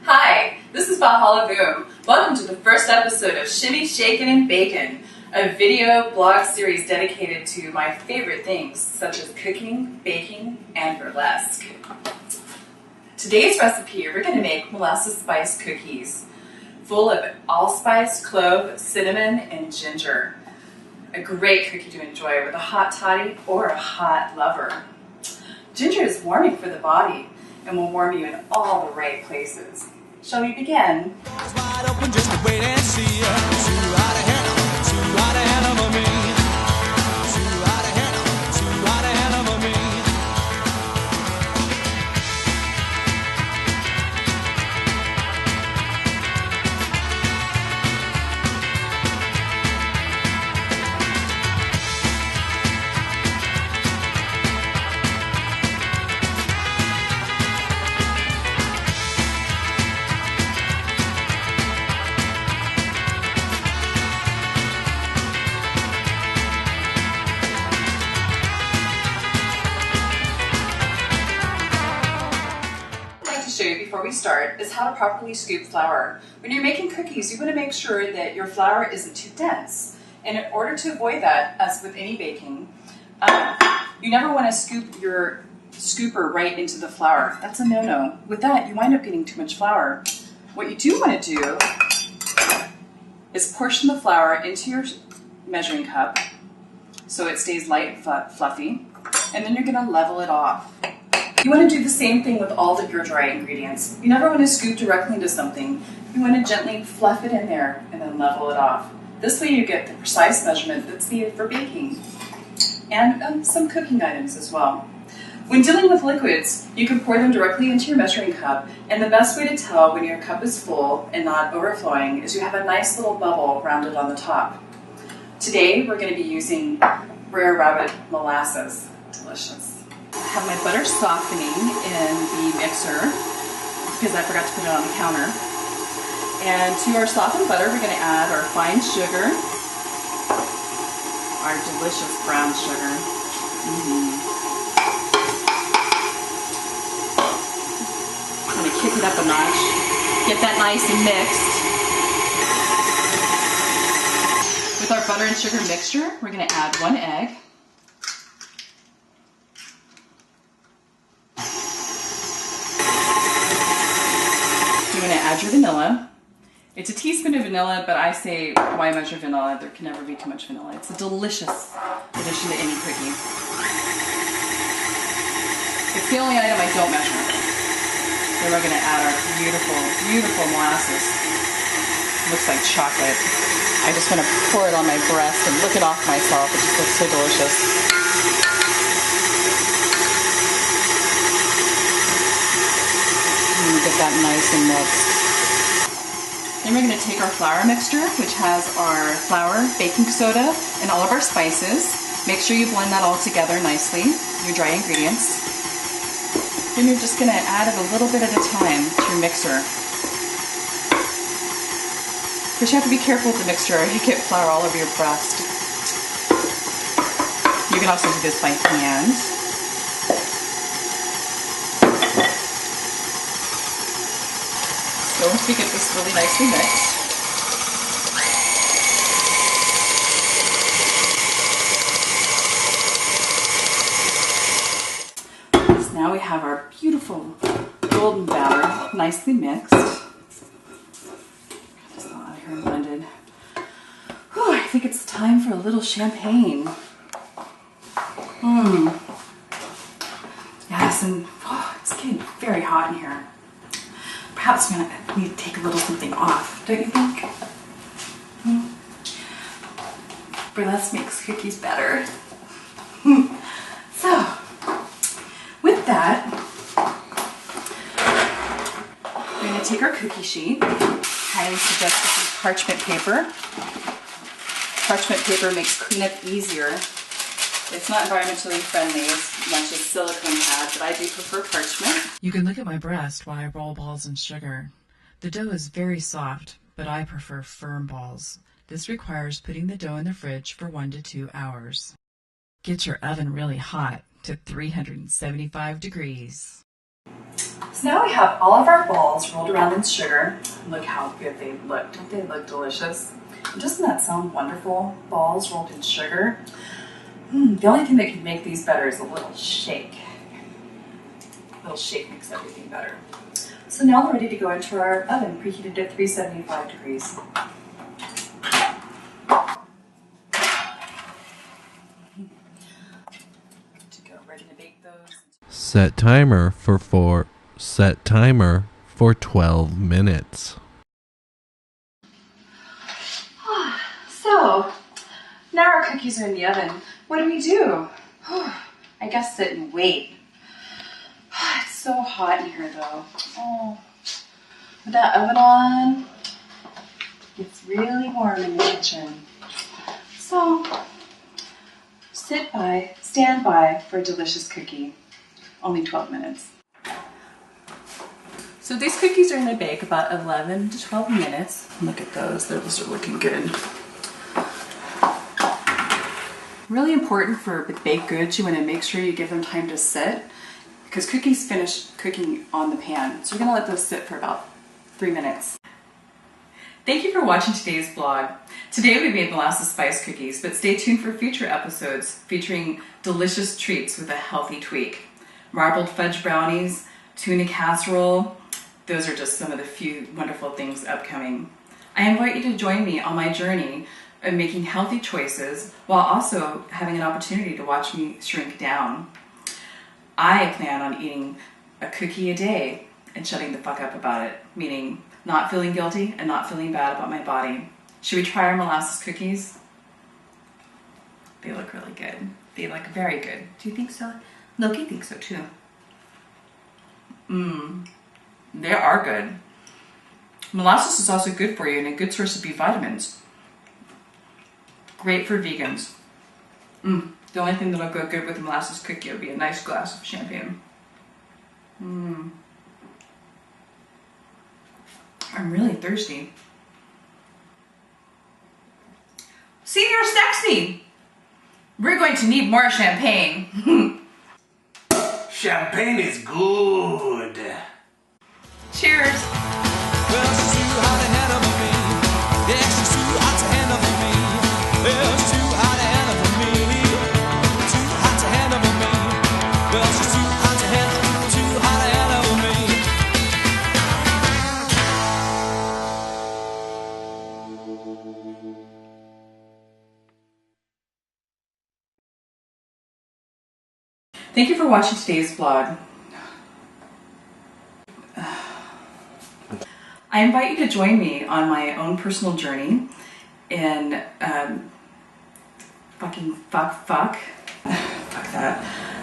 Hi, this is Valhalla Voom. Welcome to the first episode of Shimmy Shakin and Bakin, a video blog series dedicated to my favorite things such as cooking, baking, and burlesque. Today's recipe, we're going to make molasses spice cookies full of allspice, clove, cinnamon, and ginger. A great cookie to enjoy with a hot toddy or a hot lover. Ginger is warming for the body and will warm you in all the right places. Shall we begin? Before we start is how to properly scoop flour. When you're making cookies, you want to make sure that your flour isn't too dense. And in order to avoid that, as with any baking, you never want to scoop your scooper right into the flour. That's a no-no. With that, you wind up getting too much flour. What you do want to do is portion the flour into your measuring cup so it stays light and fluffy, and then you're going to level it off. You want to do the same thing with all of your dry ingredients. You never want to scoop directly into something. You want to gently fluff it in there and then level it off. This way you get the precise measurement that's needed for baking and some cooking items as well. When dealing with liquids, you can pour them directly into your measuring cup, and the best way to tell when your cup is full and not overflowing is you have a nice little bubble rounded on the top. Today we're going to be using Brer Rabbit molasses. Delicious. I have my butter softening in the mixer because I forgot to put it on the counter. And to our softened butter, we're going to add our fine sugar, our delicious brown sugar. I'm going to kick it up a notch, get that nice and mixed. With our butter and sugar mixture, we're going to add 1 egg. You're going to add your vanilla. It's a teaspoon of vanilla, but I say, why measure vanilla? There can never be too much vanilla. It's a delicious addition to any cookie. It's the only item I don't measure. Then we're going to add our beautiful, beautiful molasses. Looks like chocolate. I just want to pour it on my breast and lick it off myself. It just looks so delicious. Get that nice and mixed. Then we're going to take our flour mixture, which has our flour, baking soda, and all of our spices. Make sure you blend that all together nicely, your dry ingredients. Then you're just going to add it a little bit at a time to your mixer. But you have to be careful with the mixture or you get flour all over your breast. You can also do this by hand. So once we get this really nicely mixed, so now we have our beautiful golden batter nicely mixed. Get this all out of here and blended. Whew, I think it's time for a little champagne. Yes, and it's getting very hot in here. Perhaps we need to take a little something off, don't you think? Burlesque makes cookies better. So, with that, we're going to take our cookie sheet. Highly suggest this is parchment paper. Parchment paper makes cleanup easier. It's not environmentally friendly as much as silicone pads, but I do prefer parchment. You can look at my breast while I roll balls in sugar. The dough is very soft, but I prefer firm balls. This requires putting the dough in the fridge for 1 to 2 hours. Get your oven really hot to 375 degrees. So now we have all of our balls rolled around in sugar. Look how good they look. Don't they look delicious? And doesn't that sound wonderful? Balls rolled in sugar. The only thing that can make these better is a little shake. A little shake makes everything better. So now we're ready to go into our oven, preheated to 375 degrees. To go, ready to bake those. Set timer for 12 minutes. So, now our cookies are in the oven. What do? I guess sit and wait. It's so hot in here though. Oh, with that oven on, it's really warm in the kitchen. So, stand by for a delicious cookie. Only 12 minutes. So these cookies are going to bake about 11 to 12 minutes. Look at those, those are looking good. Really important for baked goods, you want to make sure you give them time to sit because cookies finish cooking on the pan. So we're going to let those sit for about 3 minutes. Thank you for watching today's vlog. Today we made molasses spice cookies, but stay tuned for future episodes featuring delicious treats with a healthy tweak. Marbled fudge brownies, tuna casserole, those are just some of the few wonderful things upcoming. I invite you to join me on my journey of making healthy choices while also having an opportunity to watch me shrink down. I plan on eating a cookie a day and shutting the fuck up about it, meaning not feeling guilty and not feeling bad about my body. Should we try our molasses cookies? They look really good. They look very good. Do you think so? Loki thinks so too. They are good. Molasses is also good for you and a good source of B vitamins. Great for vegans. The only thing that'll go good with a molasses cookie would be a nice glass of champagne. I'm really thirsty. Senior Sexy! We're going to need more champagne. Champagne is good. Cheers. Well, she's too hot to handle for me. Yeah, she's too hot to handle for me. Well, she's too hot to handle for me. Too hot to handle for me. Well, she's too hot to handle, too hot to handle for me. Thank you for watching today's vlog. I invite you to join me on my own personal journey in fuck that.